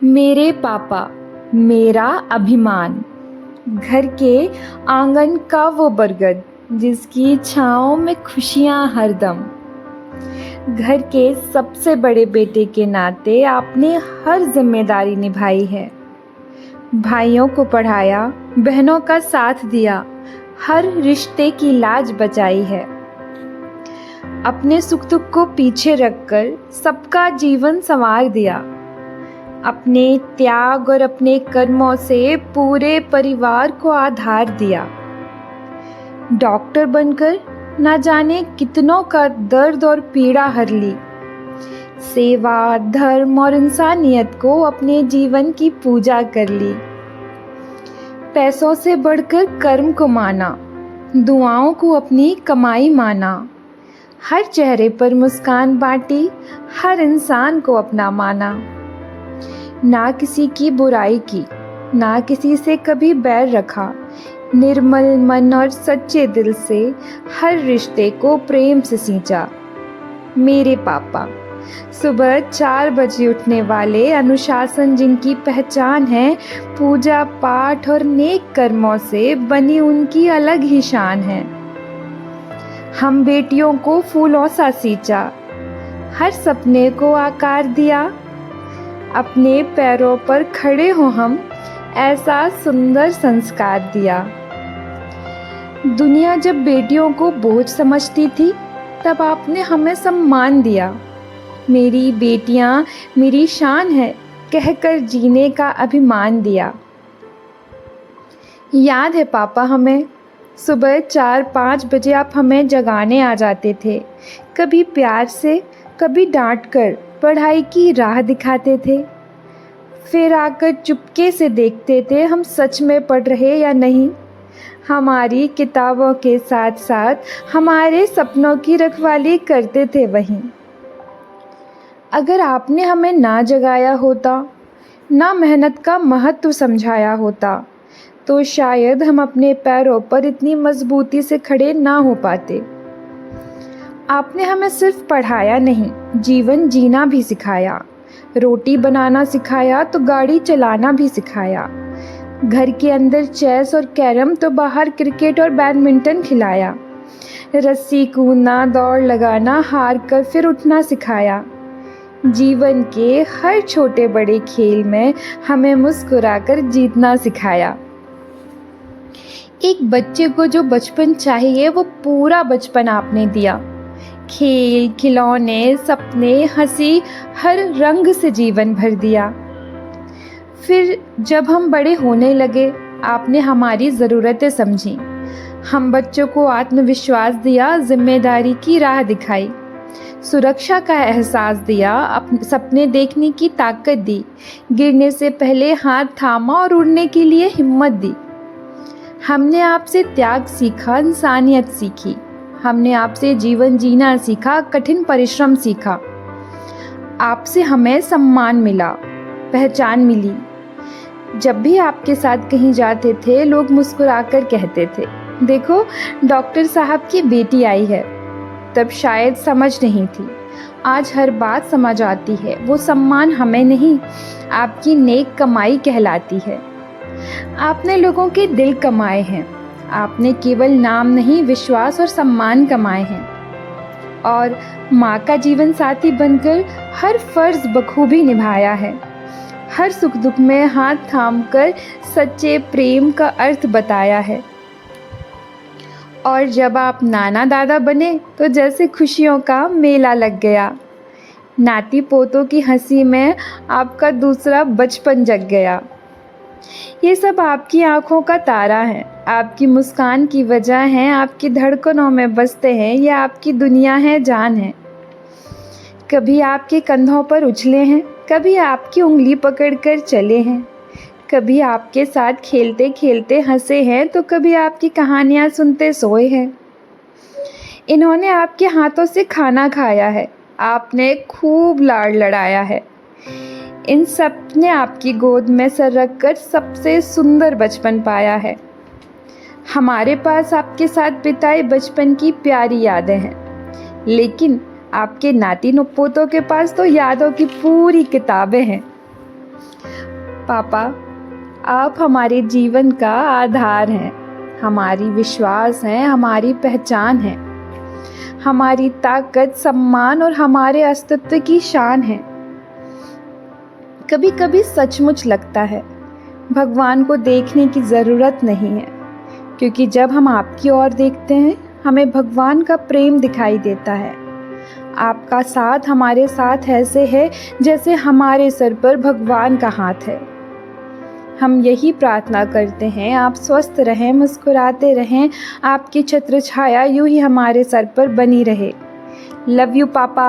मेरे पापा मेरा अभिमान। घर के आंगन का वो बरगद जिसकी छाँव में खुशियाँ हरदम। घर के सबसे बड़े बेटे के नाते आपने हर जिम्मेदारी निभाई है। भाइयों को पढ़ाया, बहनों का साथ दिया, हर रिश्ते की लाज बचाई है। अपने सुख दुख को पीछे रखकर सबका जीवन संवार दिया। अपने त्याग और अपने कर्मों से पूरे परिवार को आधार दिया। डॉक्टर बनकर न जाने कितनों का दर्द और पीड़ा हर ली। सेवा, धर्म और इंसानियत को अपने जीवन की पूजा कर ली। पैसों से बढ़कर कर्म को माना, दुआओं को अपनी कमाई माना। हर चेहरे पर मुस्कान बांटी, हर इंसान को अपना माना। ना किसी की बुराई की, ना किसी से कभी बैर रखा। निर्मल मन और सच्चे दिल से हर रिश्ते को प्रेम से सींचा। मेरे पापा सुबह 4 बजे उठने वाले, अनुशासन जिनकी पहचान है, पूजा पाठ और नेक कर्मों से बनी उनकी अलग ही शान है। हम बेटियों को फूलों सा सींचा, हर सपने को आकार दिया। अपने पैरों पर खड़े हो हम, ऐसा सुंदर संस्कार दिया। दुनिया जब बेटियों को बोझ समझती थी, तब आपने हमें सम्मान दिया। मेरी बेटियां मेरी शान है कहकर जीने का अभिमान दिया। याद है पापा, हमें सुबह 4-5 बजे आप हमें जगाने आ जाते थे। कभी प्यार से, कभी डांट कर पढ़ाई की राह दिखाते थे। फिर आकर चुपके से देखते थे हम सच में पढ़ रहे या नहीं। हमारी किताबों के साथ साथ हमारे सपनों की रखवाली करते थे वहीं। अगर आपने हमें ना जगाया होता, ना मेहनत का महत्व समझाया होता, तो शायद हम अपने पैरों पर इतनी मजबूती से खड़े ना हो पाते। आपने हमें सिर्फ पढ़ाया नहीं, जीवन जीना भी सिखाया। रोटी बनाना सिखाया तो गाड़ी चलाना भी सिखाया। घर के अंदर चेस और कैरम तो बाहर क्रिकेट और बैडमिंटन खिलाया। रस्सी कूदना, दौड़ लगाना, हार कर फिर उठना सिखाया। जीवन के हर छोटे बड़े खेल में हमें मुस्कुराकर जीतना सिखाया। एक बच्चे को जो बचपन चाहिए वो पूरा बचपन आपने दिया। खेल, खिलौने, सपने, हंसी, हर रंग से जीवन भर दिया। फिर जब हम बड़े होने लगे, आपने हमारी ज़रूरतें समझी। हम बच्चों को आत्मविश्वास दिया, जिम्मेदारी की राह दिखाई, सुरक्षा का एहसास दिया, सपने देखने की ताकत दी, गिरने से पहले हाथ थामा और उड़ने के लिए हिम्मत दी। हमने आपसे त्याग सीखा, इंसानियत सीखी। हमने आपसे जीवन जीना सीखा, कठिन परिश्रम सीखा। आपसे हमें सम्मान मिला, पहचान मिली। जब भी आपके साथ कहीं जाते थे, लोग मुस्कुराकर कहते थे, देखो डॉक्टर साहब की बेटी आई है। तब शायद समझ नहीं थी, आज हर बात समझ आती है। वो सम्मान हमें नहीं, आपकी नेक कमाई कहलाती है। आपने लोगों के दिल कमाए हैं। आपने केवल नाम नहीं, विश्वास और सम्मान कमाए हैं। और माँ का जीवन साथी बनकर हर फर्ज बखूबी निभाया है। हर सुख दुख में हाथ थामकर सच्चे प्रेम का अर्थ बताया है। और जब आप नाना दादा बने तो जैसे खुशियों का मेला लग गया। नाती पोतों की हंसी में आपका दूसरा बचपन जग गया। ये सब आपकी आंखों का तारा है, आपकी मुस्कान की वजह है, आपकी धड़कनों में बसते हैं, ये आपकी दुनिया है, जान है। कभी आपके कंधों पर उछले हैं, कभी आपकी उंगली पकड़कर चले हैं, कभी आपके साथ खेलते खेलते हंसे हैं, तो कभी आपकी कहानियाँ सुनते सोए हैं। इन्होंने आपके हाथों से खाना खाया है, आपने खूब लाड़ लड़ाया है। इन सब ने आपकी गोद में सर रखकर सबसे सुंदर बचपन पाया है। हमारे पास आपके साथ बिताए बचपन की प्यारी यादें हैं, लेकिन आपके नाती पोतों के पास तो यादों की पूरी किताबें हैं। पापा, आप हमारे जीवन का आधार हैं, हमारी विश्वास हैं, हमारी पहचान है, हमारी ताकत, सम्मान और हमारे अस्तित्व की शान है। कभी कभी सचमुच लगता है भगवान को देखने की ज़रूरत नहीं है, क्योंकि जब हम आपकी ओर देखते हैं हमें भगवान का प्रेम दिखाई देता है। आपका साथ हमारे साथ ऐसे है जैसे हमारे सर पर भगवान का हाथ है। हम यही प्रार्थना करते हैं, आप स्वस्थ रहें, मुस्कुराते रहें, आपकी छत्र छाया यूं ही हमारे सर पर बनी रहे। लव यू पापा।